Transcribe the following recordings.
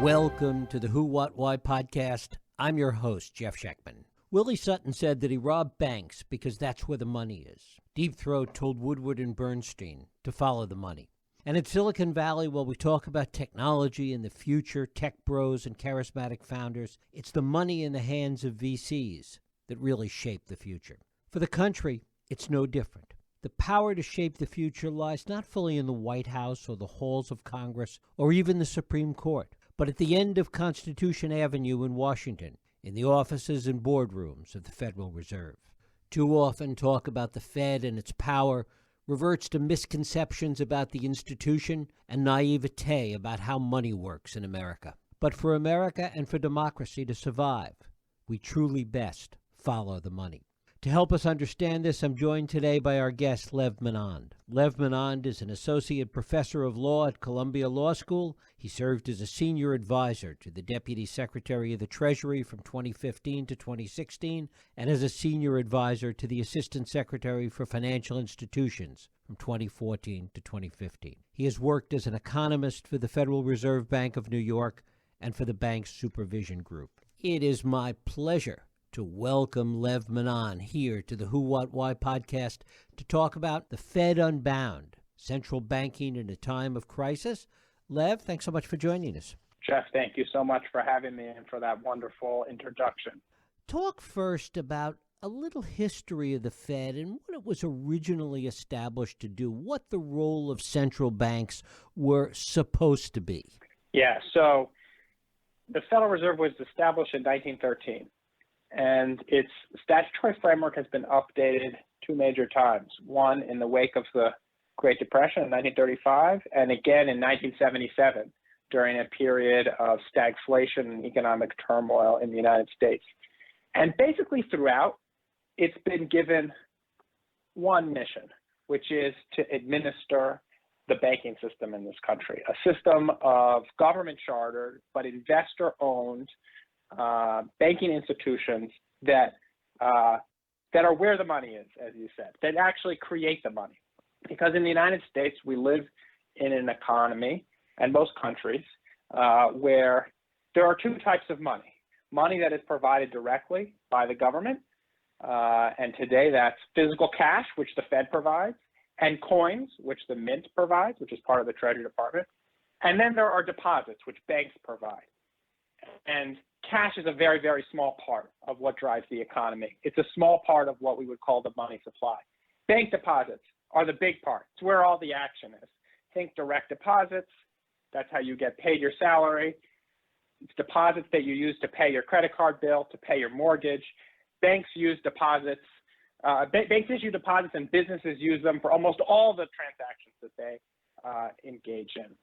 Welcome to the Who, What, Why podcast. I'm your host, Jeff Schechtman. Willie Sutton said that he robbed banks because that's where the money is. Deep Throat told Woodward and Bernstein to follow the money. And in Silicon Valley, while we talk about technology and the future, tech bros and charismatic founders, it's the money in the hands of VCs that really shape the future. For the country, it's no different. The power to shape the future lies not fully in the White House or the halls of Congress or even the Supreme Court, but at the end of Constitution Avenue in Washington, in the offices and boardrooms of the Federal Reserve. Too often talk about the Fed and its power reverts to misconceptions about the institution and naivete about how money works in America. But for America and for democracy to survive, we truly best follow the money. To help us understand this, I'm joined today by our guest, Lev Menand. Lev Menand is an associate professor of law at Columbia Law School. He served as a senior advisor to the Deputy Secretary of the Treasury from 2015 to 2016, and as a senior advisor to the Assistant Secretary for Financial Institutions from 2014 to 2015. He has worked as an economist for the Federal Reserve Bank of New York and for the bank's supervision group. It is my pleasure to welcome Lev Menand here to the Who, What, Why podcast to talk about the Fed Unbound, central banking in a time of crisis. Lev, thanks so much for joining us. Jeff, thank you so much for having me and for that wonderful introduction. Talk first about a little history of the Fed and what it was originally established to do, what the role of central banks were supposed to be. Yeah, so the Federal Reserve was established in 1913. And its statutory framework has been updated two major times, one in the wake of the Great Depression in 1935, and again in 1977 during a period of stagflation and economic turmoil in the United States. And basically throughout, it's been given one mission, which is to administer the banking system in this country, a system of government chartered but investor-owned banking institutions that are where the money is, as you said, that actually create the money. Because in the United States, we live in an economy, and most countries, where there are two types of money. Money that is provided directly by the government, and today that's physical cash, which the Fed provides, and coins, which the Mint provides, which is part of the Treasury Department. And then there are deposits, which banks provide. And cash is a very, very small part of what drives the economy. It's a small part of what we would call the money supply. Bank deposits are the big part. It's where all the action is. Think direct deposits. That's how you get paid your salary. It's deposits that you use to pay your credit card bill, to pay your mortgage. Banks use deposits. Banks issue deposits and businesses use them for almost all the transactions that they engage in.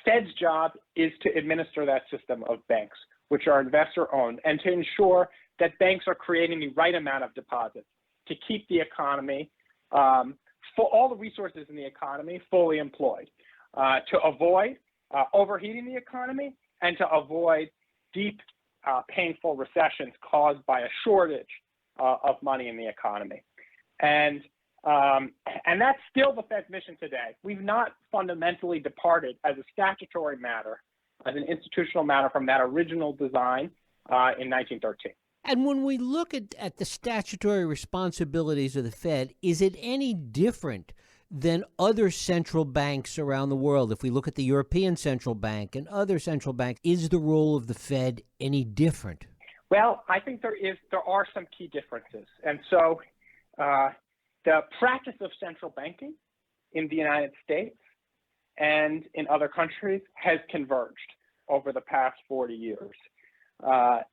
Fed's job is to administer that system of banks, which are investor-owned, and to ensure that banks are creating the right amount of deposits to keep the economy, for all the resources in the economy, fully employed, to avoid overheating the economy and to avoid deep, painful recessions caused by a shortage of money in the economy. And that's still the Fed's mission today. We've not fundamentally departed as a statutory matter, as an institutional matter from that original design in 1913. And when we look at the statutory responsibilities of the Fed, is it any different than other central banks around the world? If we look at the European Central Bank and other central banks, is the role of the Fed any different? Well, I think there are some key differences. And so the practice of central banking in the United States and in other countries has converged over the past 40 years.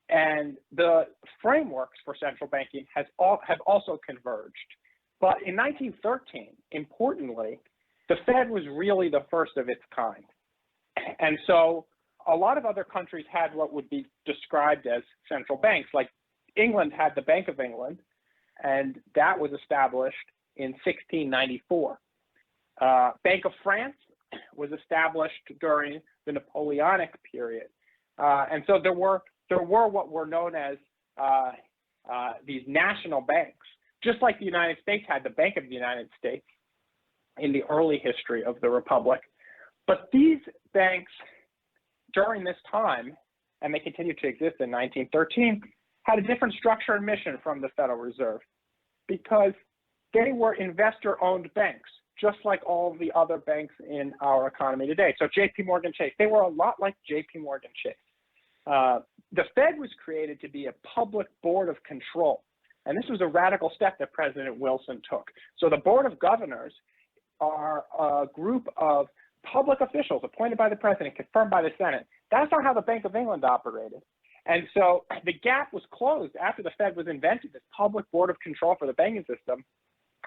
And the frameworks for central banking have also converged. But in 1913, importantly, the Fed was really the first of its kind. And so a lot of other countries had what would be described as central banks, like England had the Bank of England, and that was established in 1694. Bank of France was established during the Napoleonic period. And so there were what were known as these national banks, just like the United States had the Bank of the United States in the early history of the Republic. But these banks during this time, and they continued to exist in 1913, had a different structure and mission from the Federal Reserve because they were investor-owned banks, just like all the other banks in our economy today. So J.P. Morgan Chase, they were a lot like J.P. Morgan Chase. The Fed was created to be a public board of control, and this was a radical step that President Wilson took. So the Board of Governors are a group of public officials appointed by the president, confirmed by the Senate. That's not how the Bank of England operated. And so the gap was closed after the Fed was invented, this public board of control for the banking system.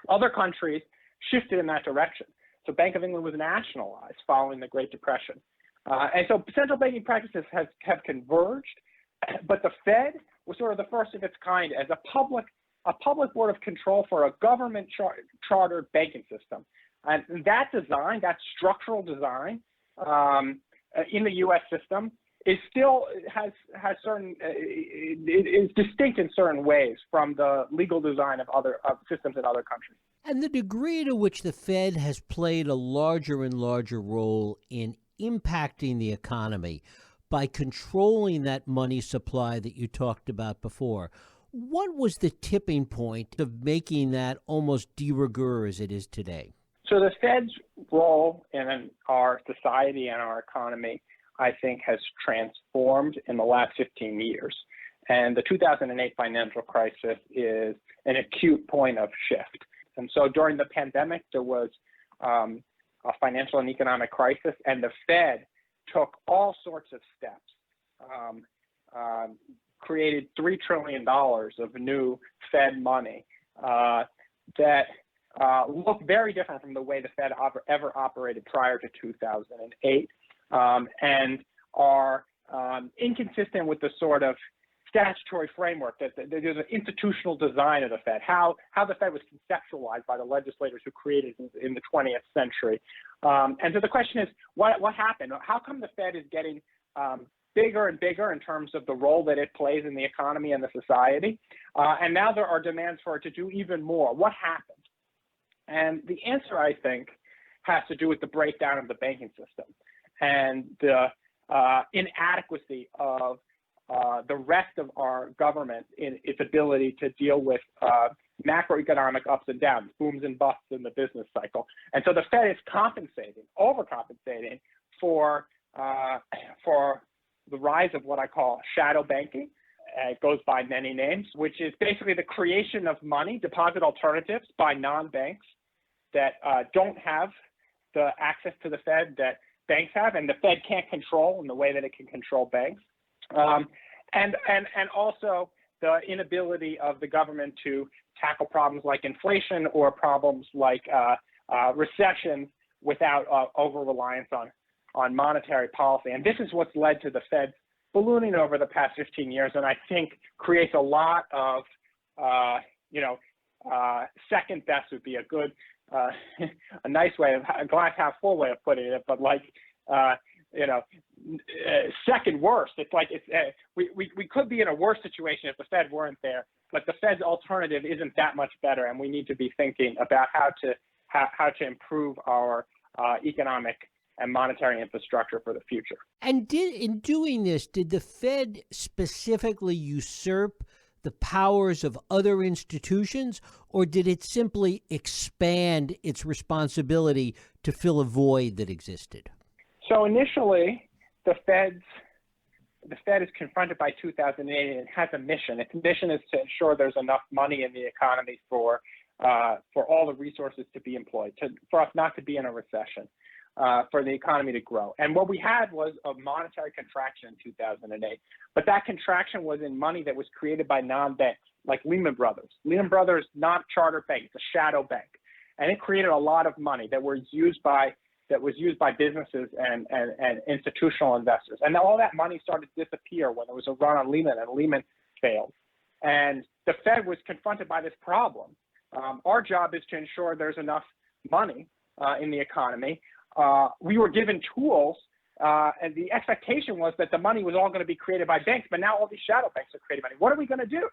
Other countries shifted in that direction. So Bank of England was nationalized following the Great Depression. And so central banking practices have converged, but the Fed was sort of the first of its kind as a public board of control for a government chartered banking system. And that design, that structural design in the U.S. system is still has certain is distinct in certain ways from the legal design of other systems in other countries. And the degree to which the Fed has played a larger and larger role in impacting the economy by controlling that money supply that you talked about before. What was the tipping point of making that almost de rigueur as it is today? So the Fed's role in our society and our economy, I think, has transformed in the last 15 years. And the 2008 financial crisis is an acute point of shift. And so during the pandemic, there was a financial and economic crisis, and the Fed took all sorts of steps, created $3 trillion of new Fed money that look very different from the way the Fed ever operated prior to 2008, and are inconsistent with the sort of statutory framework that there's an institutional design of the Fed, how the Fed was conceptualized by the legislators who created it in the 20th century. And so the question is, what happened? How come the Fed is getting bigger and bigger in terms of the role that it plays in the economy and the society? And now there are demands for it to do even more. What happened? And the answer, I think, has to do with the breakdown of the banking system and the inadequacy of the rest of our government in its ability to deal with macroeconomic ups and downs, booms and busts in the business cycle. And so the Fed is overcompensating for the rise of what I call shadow banking. It goes by many names, which is basically the creation of money, deposit alternatives by non-banks that don't have the access to the Fed that banks have, and the Fed can't control in the way that it can control banks. And also the inability of the government to tackle problems like inflation or problems like recession without over-reliance on monetary policy. And this is what's led to the Fed ballooning over the past 15 years, and I think creates a lot of, second best would be a good, a nice way of, a glass half full way of putting it, but like, second worst. It's like we could be in a worse situation if the Fed weren't there, but the Fed's alternative isn't that much better, and we need to be thinking about how to improve our economic and monetary infrastructure for the future. And in doing this, did the Fed specifically usurp the powers of other institutions, or did it simply expand its responsibility to fill a void that existed? So initially, the Fed is confronted by 2008 and it has a mission. Its mission is to ensure there's enough money in the economy for all the resources to be employed, for us not to be in a recession, for the economy to grow. And what we had was a monetary contraction in 2008. But that contraction was in money that was created by non-banks, like Lehman Brothers. Lehman Brothers, not a charter bank, it's a shadow bank. And it created a lot of money that was used by businesses and institutional investors. And all that money started to disappear when there was a run on Lehman, and Lehman failed. And the Fed was confronted by this problem. Our job is to ensure there's enough money in the economy. We were given tools, and the expectation was that the money was all going to be created by banks, but now all these shadow banks are creating money. What are we going to do?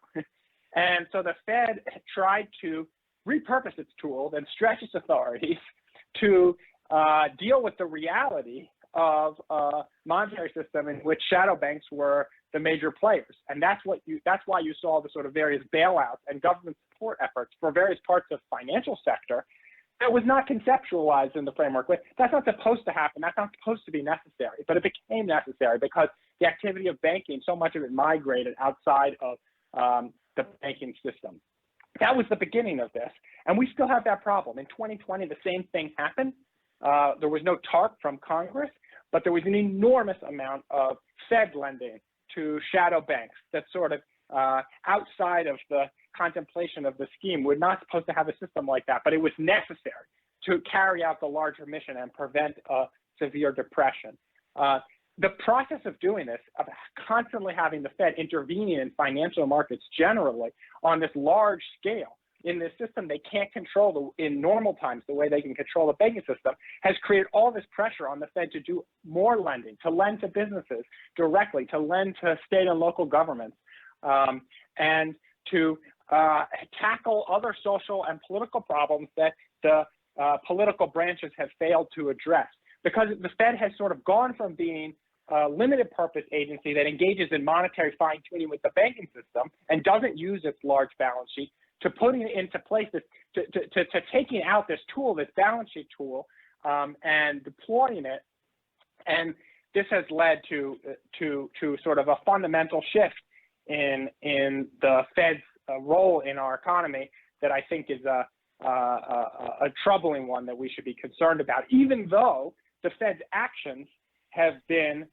And so the Fed tried to repurpose its tools and stretch its authorities to deal with the reality of a monetary system in which shadow banks were the major players. And that's why you saw the sort of various bailouts and government support efforts for various parts of the financial sector that was not conceptualized in the framework. That's not supposed to happen. That's not supposed to be necessary. But it became necessary because the activity of banking, so much of it migrated outside of the banking system. That was the beginning of this. And we still have that problem. In 2020, the same thing happened. There was no TARP from Congress, but there was an enormous amount of Fed lending to shadow banks that sort of outside of the contemplation of the scheme. We're not supposed to have a system like that, but it was necessary to carry out the larger mission and prevent a severe depression. The process of doing this, of constantly having the Fed intervening in financial markets generally on this large scale, in this system they can't control in normal times the way they can control the banking system, has created all this pressure on the Fed to do more lending, to lend to businesses directly, to lend to state and local governments, and to tackle other social and political problems that the political branches have failed to address. Because the Fed has sort of gone from being a limited purpose agency that engages in monetary fine-tuning with the banking system and doesn't use its large balance sheet to putting into place this, to taking out this tool, this balance sheet tool, and deploying it. And this has led to sort of a fundamental shift in the Fed's role in our economy that I think is a troubling one that we should be concerned about, even though the Fed's actions have been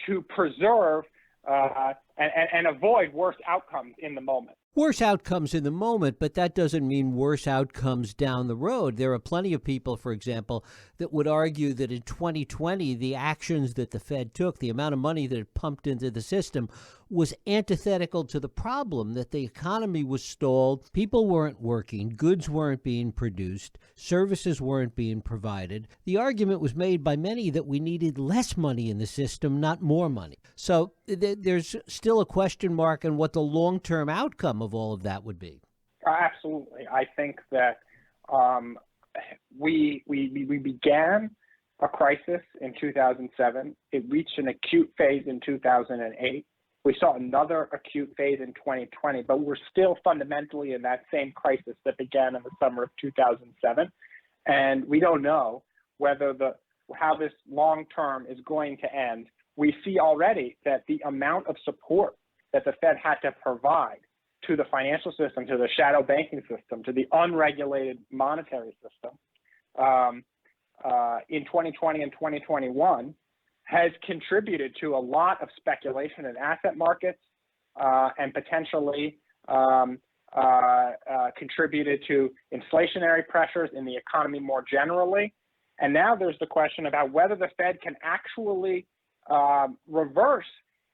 to preserve and avoid worse outcomes in the moment. Worse outcomes in the moment, but that doesn't mean worse outcomes down the road. There are plenty of people, for example, that would argue that in 2020, the actions that the Fed took, the amount of money that it pumped into the system, was antithetical to the problem that the economy was stalled, people weren't working, goods weren't being produced, services weren't being provided. The argument was made by many that we needed less money in the system, not more money. So there's still a question mark on what the long-term outcome of all of that would be. Absolutely. I think that we began a crisis in 2007. It reached an acute phase in 2008. We saw another acute phase in 2020, but we're still fundamentally in that same crisis that began in the summer of 2007. And we don't know whether how this long term is going to end. We see already that the amount of support that the Fed had to provide to the financial system, to the shadow banking system, to the unregulated monetary system in 2020 and 2021 has contributed to a lot of speculation in asset markets and potentially contributed to inflationary pressures in the economy more generally. And now there's the question about whether the Fed can actually reverse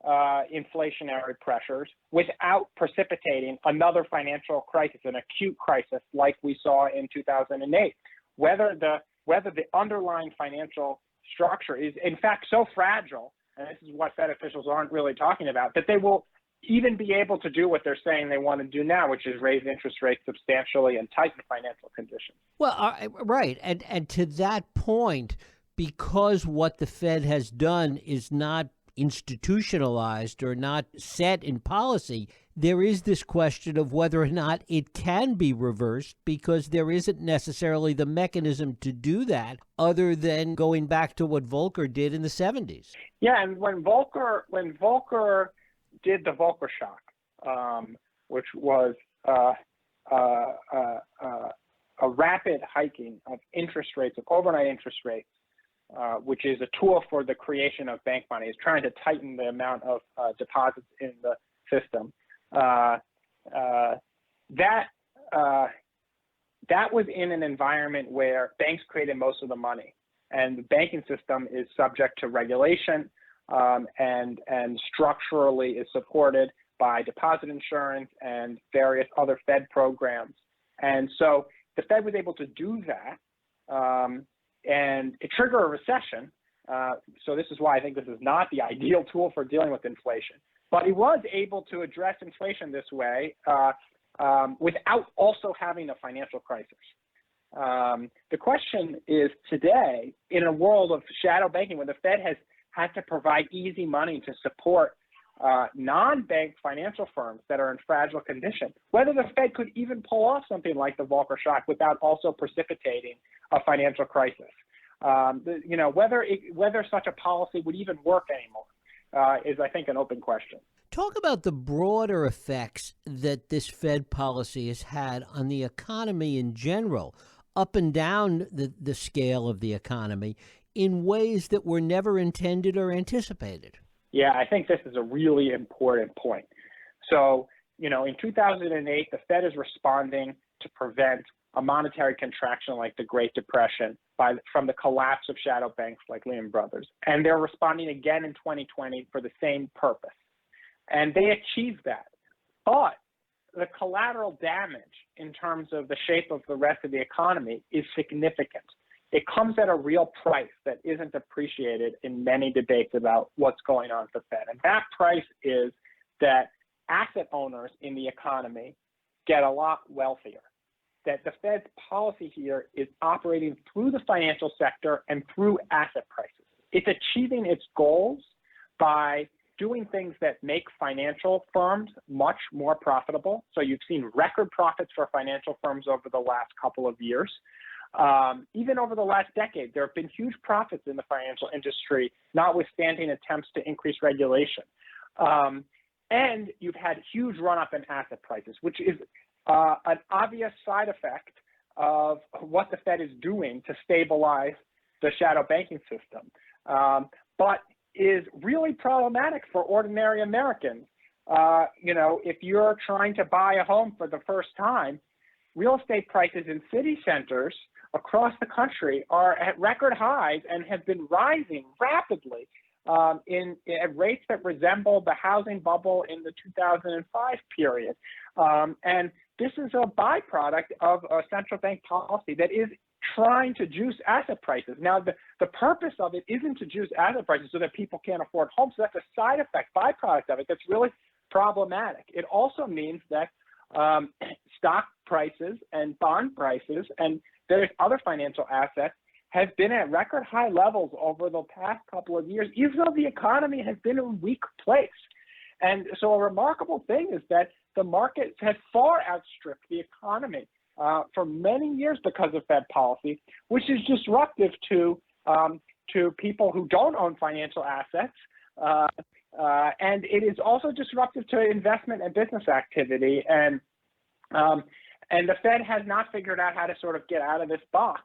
inflationary pressures without precipitating another financial crisis, an acute crisis like we saw in 2008. Whether the underlying financial structure is in fact so fragile, and this is what Fed officials aren't really talking about, that they will even be able to do what they're saying they want to do now, which is raise interest rates substantially and tighten financial conditions. Well, right. And to that point, because what the Fed has done is not institutionalized or not set in policy, there is this question of whether or not it can be reversed, because there isn't necessarily the mechanism to do that other than going back to what Volcker did in the 70s. Yeah, and when Volcker did the Volcker shock, which was a rapid hiking of interest rates, of overnight interest rates, which is a tool for the creation of bank money, is trying to tighten the amount of deposits in the system. That was in an environment where banks created most of the money, and the banking system is subject to regulation and structurally is supported by deposit insurance and various other Fed programs. And so the Fed was able to do that, and it triggered a recession. So this is why I think this is not the ideal tool for dealing with inflation. But it was able to address inflation this way without also having a financial crisis. The question is today, in a world of shadow banking, when the Fed has had to provide easy money to support non-bank financial firms that are in fragile condition, whether the Fed could even pull off something like the Volcker shock without also precipitating a financial crisis. Whether such a policy would even work anymore is, I think, an open question. Talk about the broader effects that this Fed policy has had on the economy in general, up and down the scale of the economy, in ways that were never intended or anticipated. Yeah, I think this is a really important point. So, in 2008, the Fed is responding to prevent a monetary contraction like the Great Depression from the collapse of shadow banks like Lehman Brothers. And they're responding again in 2020 for the same purpose. And they achieved that. But the collateral damage in terms of the shape of the rest of the economy is significant. It comes at a real price that isn't appreciated in many debates about what's going on at the Fed. And that price is that asset owners in the economy get a lot wealthier. That the Fed's policy here is operating through the financial sector and through asset prices. It's achieving its goals by doing things that make financial firms much more profitable. So you've seen record profits for financial firms over the last couple of years. Even over the last decade, there have been huge profits in the financial industry, notwithstanding attempts to increase regulation. And you've had huge run-up in asset prices, which is an obvious side effect of what the Fed is doing to stabilize the shadow banking system, but is really problematic for ordinary Americans. If you're trying to buy a home for the first time, real estate prices in city centers across the country are at record highs and have been rising rapidly at rates that resemble the housing bubble in the 2005 period. And this is a byproduct of a central bank policy that is trying to juice asset prices. Now, the purpose of it isn't to juice asset prices so that people can't afford homes. So that's a side effect, byproduct of it that's really problematic. It also means that stock prices and bond prices and various other financial assets have been at record high levels over the past couple of years, even though the economy has been in a weak place. And so a remarkable thing is that the markets have far outstripped the economy for many years because of Fed policy, which is disruptive to people who don't own financial assets. And it is also disruptive to investment and business activity. And the Fed has not figured out how to sort of get out of this box.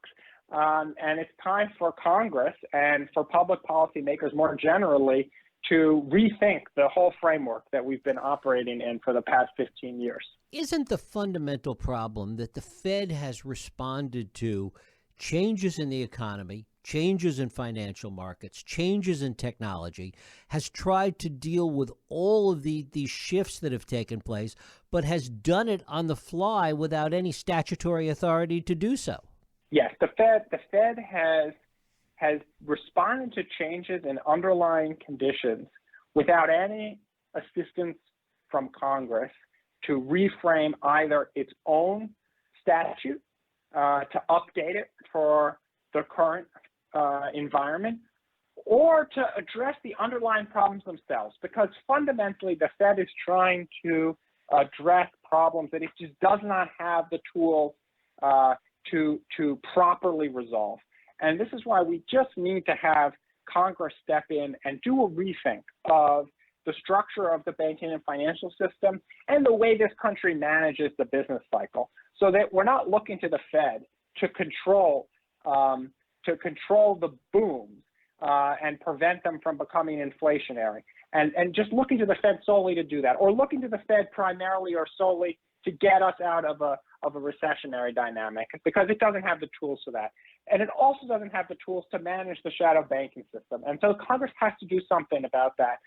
And it's time for Congress and for public policymakers more generally to rethink the whole framework that we've been operating in for the past 15 years. Isn't the fundamental problem that the Fed has responded to changes in the economy, changes in financial markets, changes in technology, has tried to deal with all of these shifts that have taken place, but has done it on the fly without any statutory authority to do so? Yes, the Fed has responded to changes in underlying conditions without any assistance from Congress to reframe either its own statute to update it for the current environment, or to address the underlying problems themselves, because fundamentally the Fed is trying to address problems that it just does not have the tools to properly resolve. And this is why we just need to have Congress step in and do a rethink of the structure of the banking and financial system and the way this country manages the business cycle, so that we're not looking to the Fed to control the booms and prevent them from becoming inflationary, and just looking to the Fed solely to do that, or looking to the Fed primarily or solely to get us out of a recessionary dynamic, because it doesn't have the tools for that. And it also doesn't have the tools to manage the shadow banking system. And so Congress has to do something about that,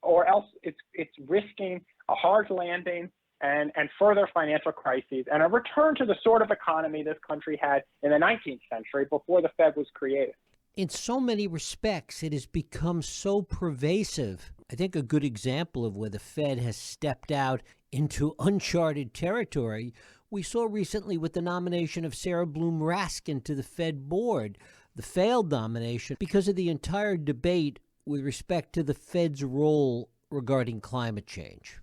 or else it's risking a hard landing and further financial crises and a return to the sort of economy this country had in the 19th century before the Fed was created. In so many respects, it has become so pervasive. I think a good example of where the Fed has stepped out into uncharted territory we saw recently with the nomination of Sarah Bloom Raskin to the Fed board, the failed nomination because of the entire debate with respect to the Fed's role regarding climate change.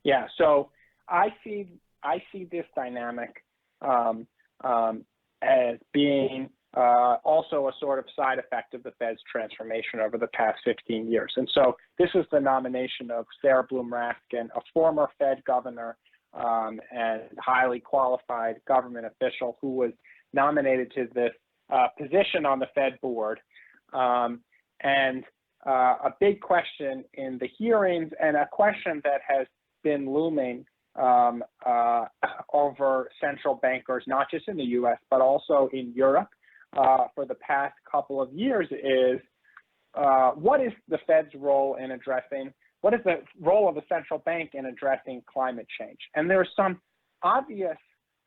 Yeah, so I see this dynamic as being also a sort of side effect of the Fed's transformation over the past 15 years. And so this is the nomination of Sarah Bloom Raskin, a former Fed governor and highly qualified government official who was nominated to this position on the Fed board. And a big question in the hearings, and a question that has been looming over central bankers, not just in the U.S., but also in Europe for the past couple of years, is what is the Fed's role in addressing, what is the role of the central bank in addressing climate change? And there's some obvious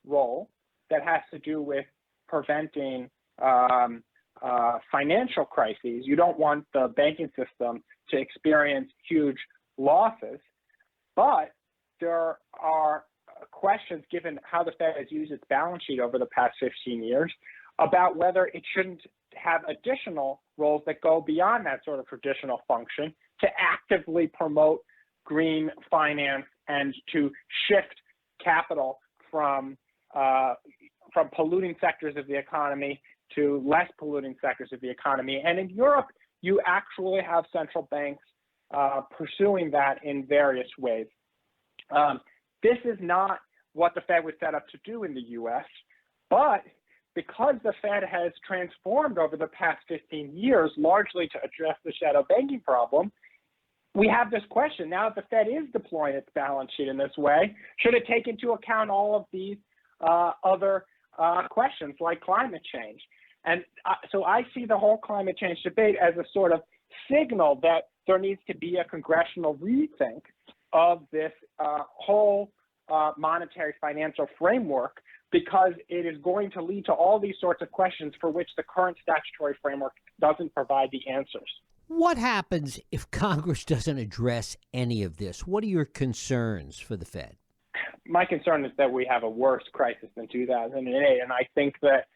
role that has to do with preventing financial crises. You don't want the banking system to experience huge losses, but there are questions, given how the Fed has used its balance sheet over the past 15 years, about whether it shouldn't have additional roles that go beyond that sort of traditional function to actively promote green finance and to shift capital from polluting sectors of the economy to less polluting sectors of the economy. And in Europe, you actually have central banks pursuing that in various ways. This is not what the Fed was set up to do in the U.S., but because the Fed has transformed over the past 15 years, largely to address the shadow banking problem, we have this question. Now that the Fed is deploying its balance sheet in this way, should it take into account all of these other questions like climate change? And so I see the whole climate change debate as a sort of signal that there needs to be a congressional rethink of this whole monetary financial framework, because it is going to lead to all these sorts of questions for which the current statutory framework doesn't provide the answers. What happens if Congress doesn't address any of this? What are your concerns for the Fed? My concern is that we have a worse crisis than 2008, and I think that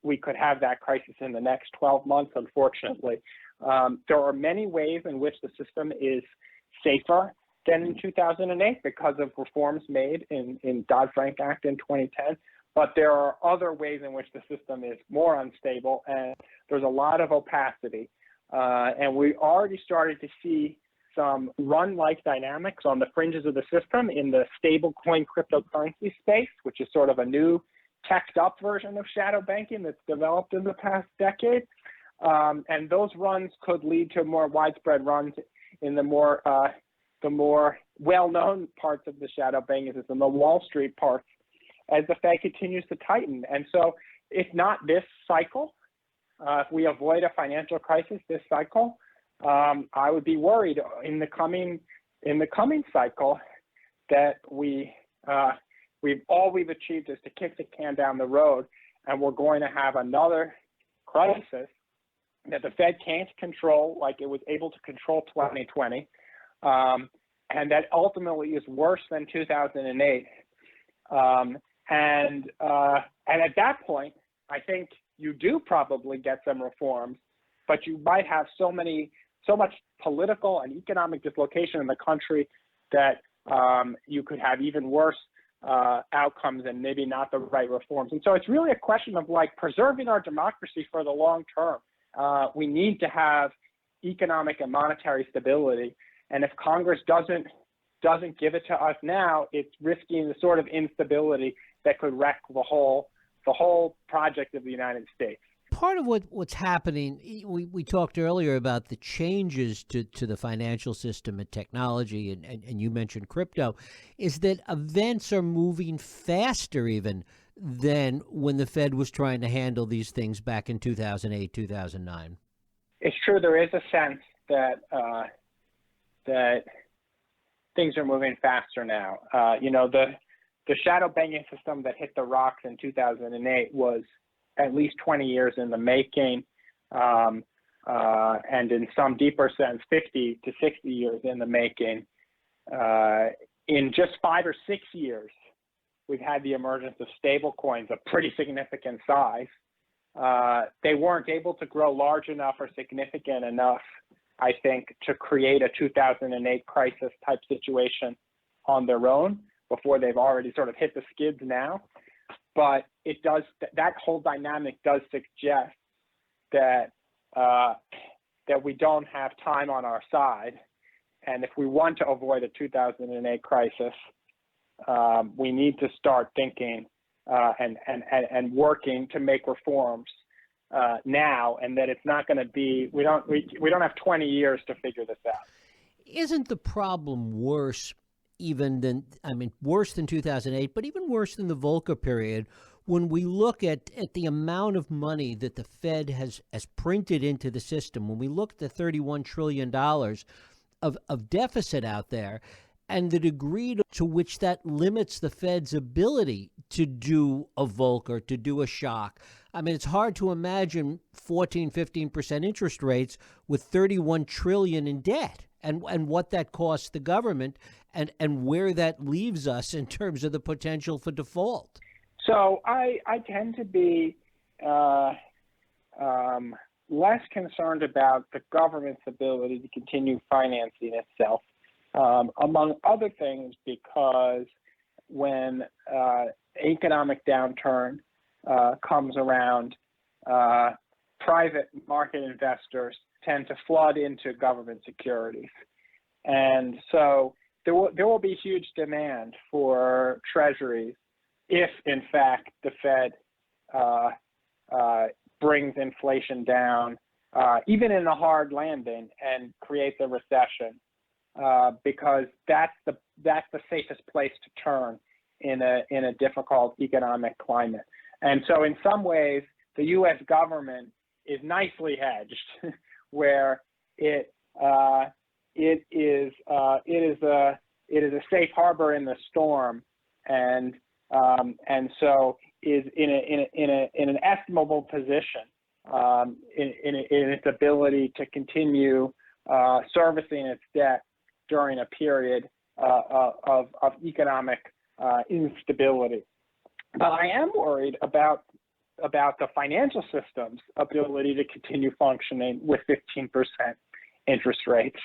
we could have that crisis in the next 12 months, unfortunately. There are many ways in which the system is safer than in 2008 because of reforms made in Dodd-Frank Act in 2010. But there are other ways in which the system is more unstable, and there's a lot of opacity. And we already started to see some run-like dynamics on the fringes of the system in the stablecoin cryptocurrency space, which is sort of a new teched-up version of shadow banking that's developed in the past decade. And those runs could lead to more widespread runs in the more well-known parts of the shadow banking system, the Wall Street parts, as the Fed continues to tighten. And so if not this cycle, if we avoid a financial crisis this cycle, I would be worried in the coming cycle that we've achieved is to kick the can down the road, and we're going to have another crisis that the Fed can't control like it was able to control 2020, and that ultimately is worse than 2008. And at that point, I think you do probably get some reforms, but you might have so much political and economic dislocation in the country that you could have even worse outcomes and maybe not the right reforms. And so it's really a question of like preserving our democracy for the long term. We need to have economic and monetary stability. And if Congress doesn't give it to us now, it's risking the sort of instability that could wreck the whole project of the United States. Part of what's happening, we talked earlier about the changes to the financial system and technology, and you mentioned crypto, is that events are moving faster even than when the Fed was trying to handle these things back in 2008, 2009. It's true. There is a sense that things are moving faster now. The shadow banking system that hit the rocks in 2008 was at least 20 years in the making, and in some deeper sense, 50 to 60 years in the making. In just 5 or 6 years, we've had the emergence of stable coins of pretty significant size. They weren't able to grow large enough or significant enough, I think, to create a 2008 crisis type situation on their own before they've already sort of hit the skids now. But it does, that whole dynamic does suggest that that we don't have time on our side. And if we want to avoid a 2008 crisis, we need to start thinking and working to make reforms now, and that it's not going to be, we don't have 20 years to figure this out. Isn't the problem worse worse than 2008, but even worse than the Volcker period, when we look at the amount of money that the Fed has printed into the system, when we look at the $31 trillion of deficit out there, and the degree to which that limits the Fed's ability to do a Volcker, to do a shock. I mean, it's hard to imagine 14, 15% interest rates with $31 trillion in debt, and what that costs the government, and where that leaves us in terms of the potential for default. So I tend to be less concerned about the government's ability to continue financing itself, among other things, because when economic downturn comes around, private market investors tend to flood into government securities. And so there will be huge demand for treasuries if, in fact, the Fed brings inflation down, even in a hard landing, and creates a recession, because that's the safest place to turn in a difficult economic climate. And so, in some ways, the U.S. government is nicely hedged, where it is a safe harbor in the storm, and so is in an estimable position in its ability to continue servicing its debt during a period of economic instability. But I am worried about the financial system's ability to continue functioning with 15% interest rates.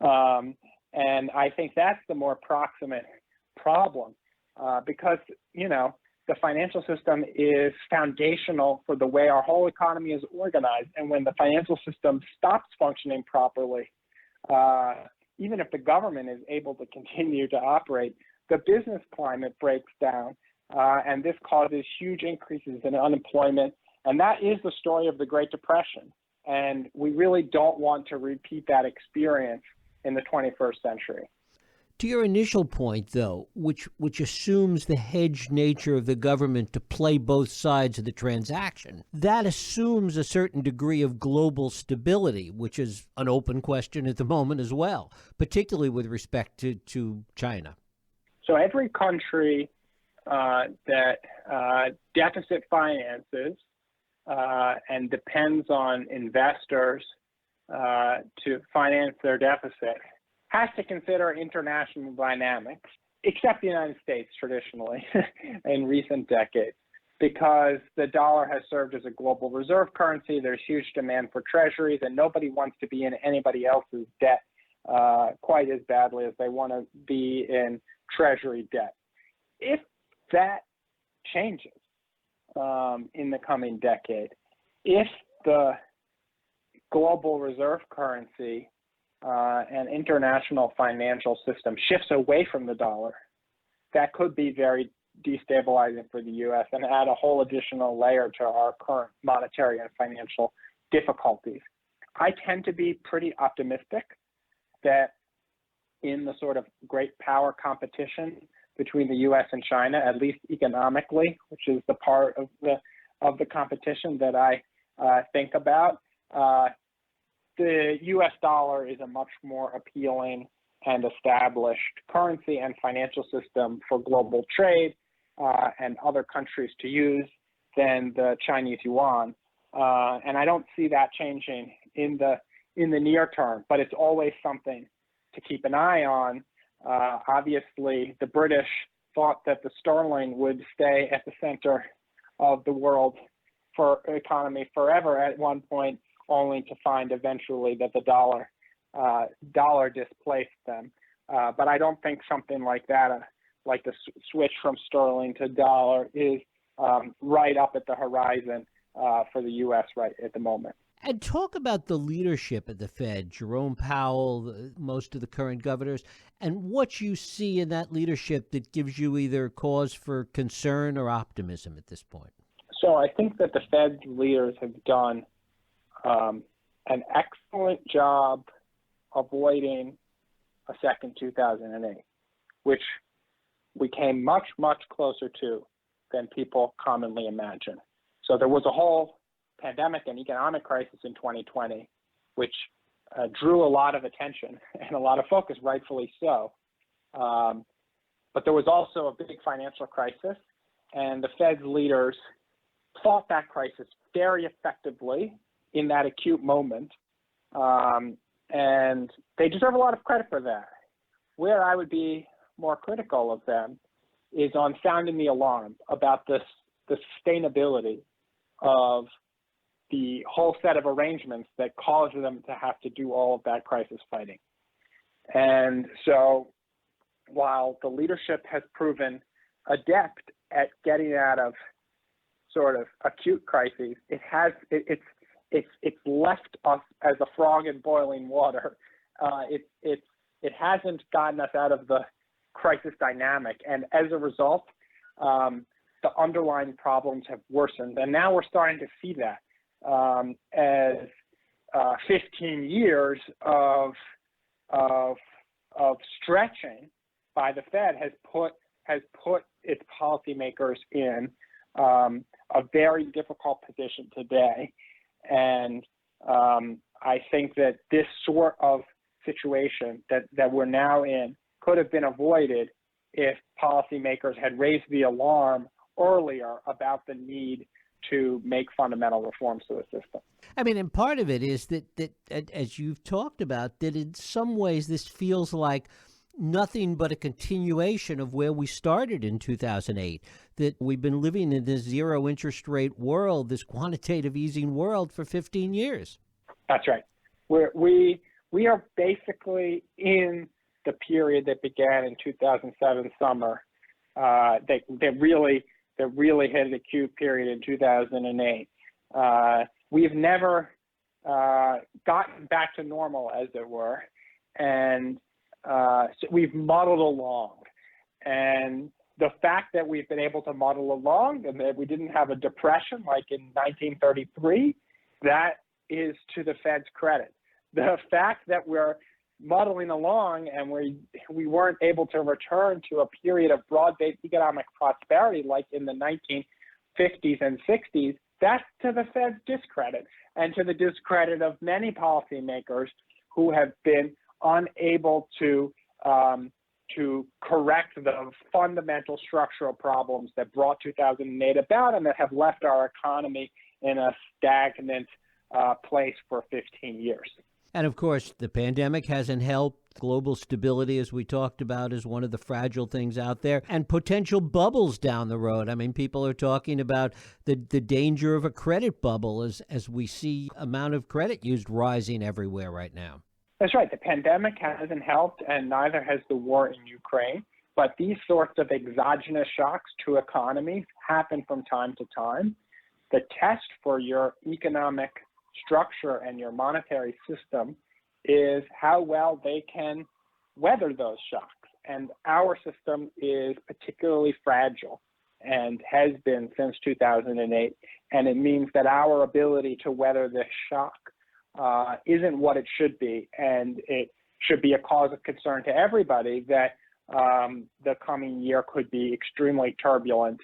And I think that's the more proximate problem, because, the financial system is foundational for the way our whole economy is organized. And when the financial system stops functioning properly, even if the government is able to continue to operate, the business climate breaks down, and this causes huge increases in unemployment. And that is the story of the Great Depression. And we really don't want to repeat that experience in the 21st century. To your initial point, though, which assumes the hedged nature of the government to play both sides of the transaction, that assumes a certain degree of global stability, which is an open question at the moment as well, particularly with respect to China. So every country that deficit finances and depends on investors to finance their deficit has to consider international dynamics, except the United States traditionally in recent decades, because the dollar has served as a global reserve currency. There's huge demand for treasuries, and nobody wants to be in anybody else's debt quite as badly as they want to be in treasury debt. If that changes in the coming decade, if the global reserve currency and international financial system shifts away from the dollar, that could be very destabilizing for the U.S. and add a whole additional layer to our current monetary and financial difficulties. I tend to be pretty optimistic that in the sort of great power competition between the U.S. and China, at least economically, which is the part of the competition that I think about, the U.S. dollar is a much more appealing and established currency and financial system for global trade and other countries to use than the Chinese yuan. And I don't see that changing in the near term, but it's always something to keep an eye on. Obviously, the British thought that the sterling would stay at the center of the world for economy forever at one point, only to find eventually that the dollar displaced them. But I don't think something like that, like the switch from sterling to dollar, is right up at the horizon for the U.S. right at the moment. And talk about the leadership at the Fed, Jerome Powell, most of the current governors, and what you see in that leadership that gives you either cause for concern or optimism at this point. So I think that the Fed's leaders have done an excellent job avoiding a second 2008, which we came much, much closer to than people commonly imagine. So there was a whole pandemic and economic crisis in 2020, which drew a lot of attention and a lot of focus, rightfully so. But there was also a big financial crisis, and the Fed's leaders fought that crisis very effectively in that acute moment, and they deserve a lot of credit for that. Where I would be more critical of them is on sounding the alarm about the sustainability of the whole set of arrangements that caused them to have to do all of that crisis fighting. And so while the leadership has proven adept at getting out of sort of acute crises, it's left us as a frog in boiling water. It hasn't gotten us out of the crisis dynamic, and as a result, the underlying problems have worsened. And now we're starting to see that as 15 years of stretching by the Fed has put its policymakers in a very difficult position today. And I think that this sort of situation that we're now in could have been avoided if policymakers had raised the alarm earlier about the need to make fundamental reforms to the system. I mean, and part of it is that as you've talked about, that in some ways this feels like nothing but a continuation of where we started in 2008, that we've been living in this zero interest rate world, this quantitative easing world for 15 years. That's right. We are basically in the period that began in 2007 summer. That really hit an acute period in 2008. We've never gotten back to normal, as it were, and so we've muddled along. And the fact that we've been able to muddle along and that we didn't have a depression like in 1933, that is to the Fed's credit. The fact that we're muddling along and we weren't able to return to a period of broad-based economic prosperity like in the 1950s and 60s, that's to the Fed's discredit and to the discredit of many policymakers who have been unable to correct the fundamental structural problems that brought 2008 about and that have left our economy in a stagnant place for 15 years. And of course, the pandemic hasn't helped. Global stability, as we talked about, is one of the fragile things out there, and potential bubbles down the road. I mean, people are talking about the danger of a credit bubble as we see amount of credit used rising everywhere right now. That's right. The pandemic hasn't helped, and neither has the war in Ukraine. But these sorts of exogenous shocks to economies happen from time to time. The test for your economic structure and your monetary system is how well they can weather those shocks. And our system is particularly fragile and has been since 2008. And it means that our ability to weather this shock isn't what it should be. And it should be a cause of concern to everybody that the coming year could be extremely turbulent,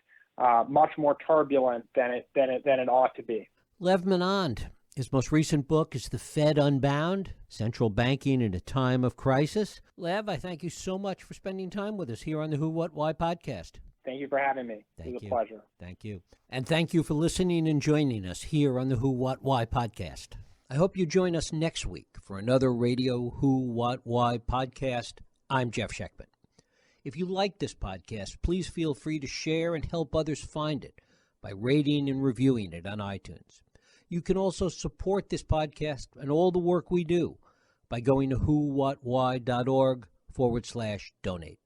much more turbulent than it ought to be. Lev Menand. His most recent book is The Fed Unbound, Central Banking in a Time of Crisis. Lev, I thank you so much for spending time with us here on the Who, What, Why podcast. Thank you for having me. It was a pleasure. Thank you. And thank you for listening and joining us here on the Who, What, Why podcast. I hope you join us next week for another radio Who, What, Why podcast. I'm Jeff Sheckman. If you like this podcast, please feel free to share and help others find it by rating and reviewing it on iTunes. You can also support this podcast and all the work we do by going to whowhatwhy.org/donate.